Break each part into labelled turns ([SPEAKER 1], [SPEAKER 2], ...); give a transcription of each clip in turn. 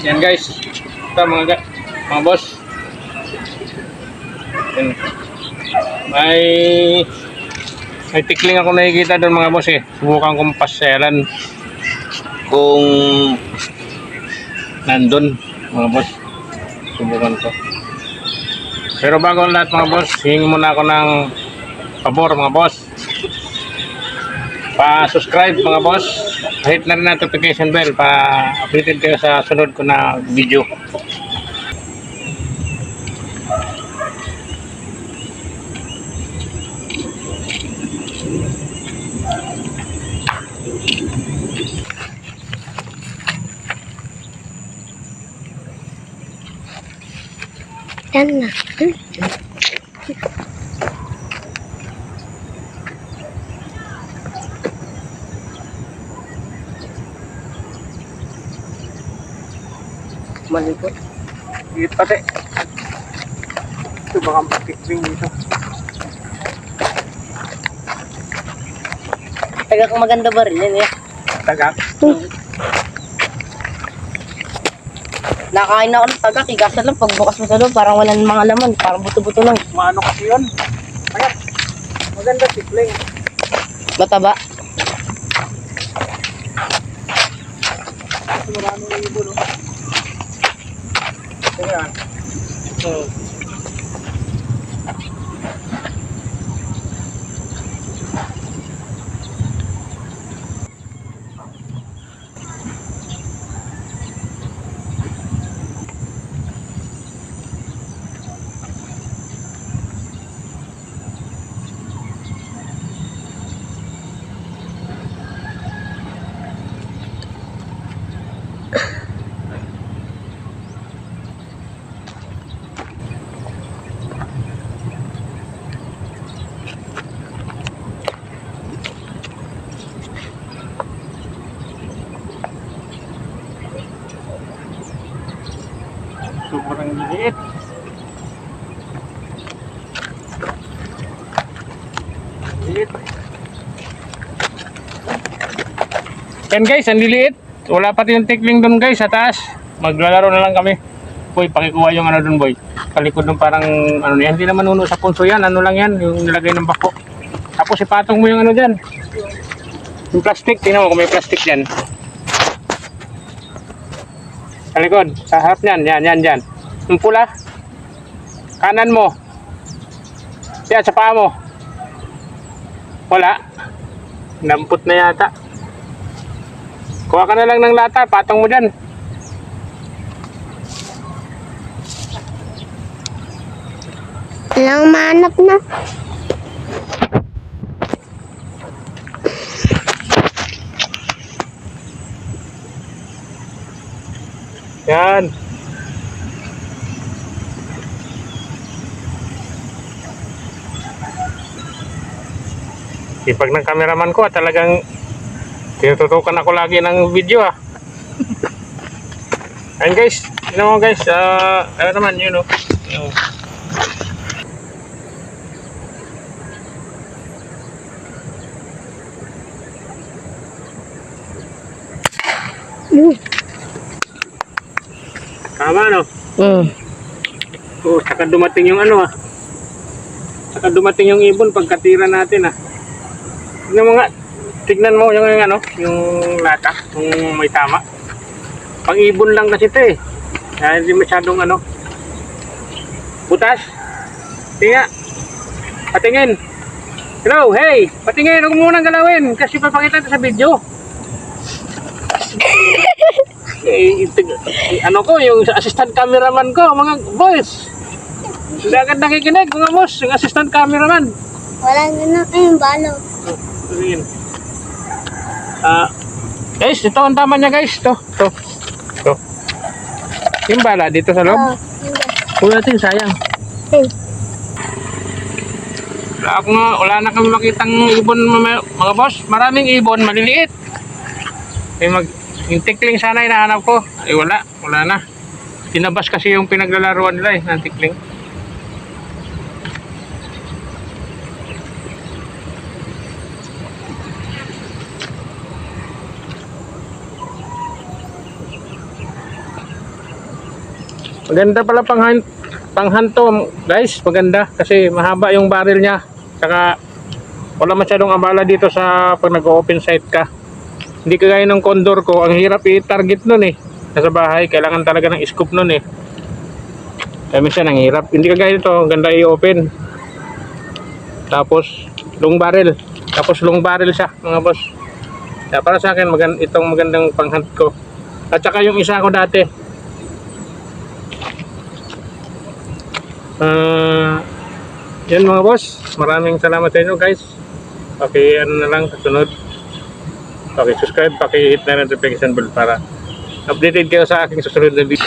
[SPEAKER 1] Yan guys. Ito mga boss. Yan. May tikling ako nakikita doon mga boss eh. Subukan kong pasyalan kung nandun mga boss. Subukan ko. Pero bago ang lahat mga boss, hingi muna ako ng pabor mga boss. Pa-subscribe mga boss. Hit na rin na notification bell para updated kayo sa sunod ko na video.
[SPEAKER 2] Yan na.
[SPEAKER 1] Malikot. Higit pati. Ito baka matikling dito.
[SPEAKER 3] Taga kang maganda ba rin yan eh?
[SPEAKER 1] Tagak.
[SPEAKER 3] Nakain ako ng tagak, igasa lang pagbukas mo sa loob, parang walang mga laman, parang buto-buto lang.
[SPEAKER 1] Maano kasi yun? Tagak. Maganda tikling.
[SPEAKER 3] Mataba.
[SPEAKER 1] Maraming ibon oh. Ayan. Sobrang liit. Liit. Yan guys, ang liliit. Wala pati yung tikling doon guys sa taas. Maglalaro na lang kami. Boy, pakikuha yung ano doon boy. Kalikod ng parang ano yan. Hindi naman nuno sa punso yan. Ano lang yan, yung nilagay ng bako. Tapos ipatong mo yung ano dyan. Yung plastic, tingnan mo kung may plastic dyan. Sa likod, sa harap niyan, yan. Yung pula. Kanan mo. Yan, sa paa mo. Wala. Namput na yata. Kuha ka na lang ng lata, patong mo dyan.
[SPEAKER 2] Walang manap na.
[SPEAKER 1] Yan. Ipag ng cameraman ko talagang tinututukan ako lagi ng video ah. Ayun guys, yun naman guys, ano naman yun oh. Tama no? Oh, saka dumating yung ano ah. Saka dumating yung ibon pagkatira natin ah. Tignan mo yung ano, yung lata, kung may tama. Pang ibon lang kasi ito eh. Kaya hindi masyadong ano. Butas. Tinga. Patingin. Hello, hey, patingin. Huwag mo munang galawin kasi papakita ito sa video. Ano ko, yung assistant cameraman ko, mga boys. Hindi agad nakikinig, mga boss, yung assistant cameraman.
[SPEAKER 2] Walang ganun yung balo.
[SPEAKER 1] Tingin. Guys, ito ang tama niya guys. Ito. Yung bala dito sa loob. Kuha natin, sayang. Wala na kami makitang ibon mga boss. Maraming ibon, maliliit. Yung tikling sana hinahanap ko. Ay wala na. Tinabas kasi yung pinaglalaruan nila ng tikling. Maganda pala panghanto guys, maganda kasi mahaba yung barrel niya. Saka wala masyadong abala dito sa pag nag-open sight ka. Hindi kagaya ng Condor ko, ang hirap i-target nun eh. Nasa bahay, kailangan talaga ng scope nun eh. Kaya minsan ang hirap. Hindi kagaya nito, ang ganda i-open. Tapos long barrel. Tapos long barrel siya mga boss. Kaya para sa akin itong magandang panghunt ko. At saka yung isa ko dati. Yan mga boss. Maraming salamat sa inyo guys. Ano na lang sa sunod. Subscribe, hit na notification bell para updated kayo sa aking susunod na video.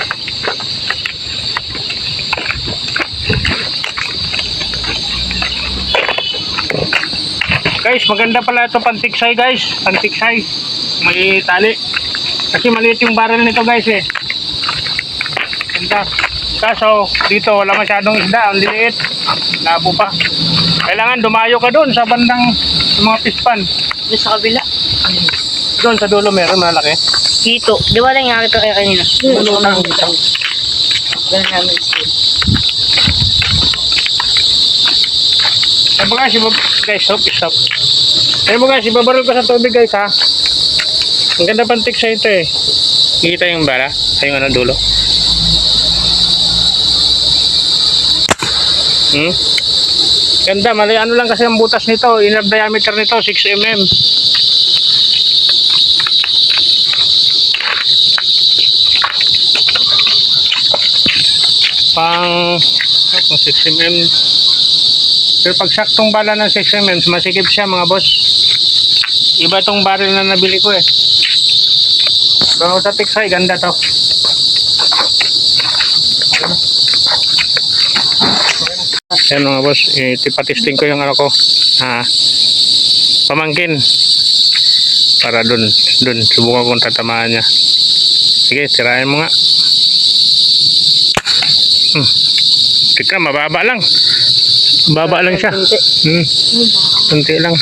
[SPEAKER 1] Guys, maganda pala ito pantiksay guys. Pantiksay. May tali. Kasi maliit yung barrel nito guys eh. Ganda. Kaso dito wala masyadong isda. Ang liliit. Labo pa. Kailangan dumayo ka doon sa bandang mga pispan.
[SPEAKER 3] Doon sa kabila.
[SPEAKER 1] Doon sa dulo meron malaki.
[SPEAKER 3] Dito. Di ba lang nakita kayo kanina? Doon namin dito. Doon namin dito.
[SPEAKER 1] Sabi guys, stop. Sabi guys, ibabaril ko sa tubig guys ha. Ang ganda pantik sa ito eh. Kita yung bala sa yung dulo. Ganda, mali ano lang kasi ang butas nito. Inner diameter nito 6 mm. Pang 6 mm. Pero pag saktong bala ng 6 mm, masikip siya mga boss. Iba tong barrel na nabili ko eh. Pero sa tiksay, ganda to. Yan mga boss, tipatesting ko yung ano ko. Pamangkin. Para dun, subukan kong tatamaan niya. Sige, tirahin mo nga. Tika, mababa lang. Baba lang siya. Kunti lang.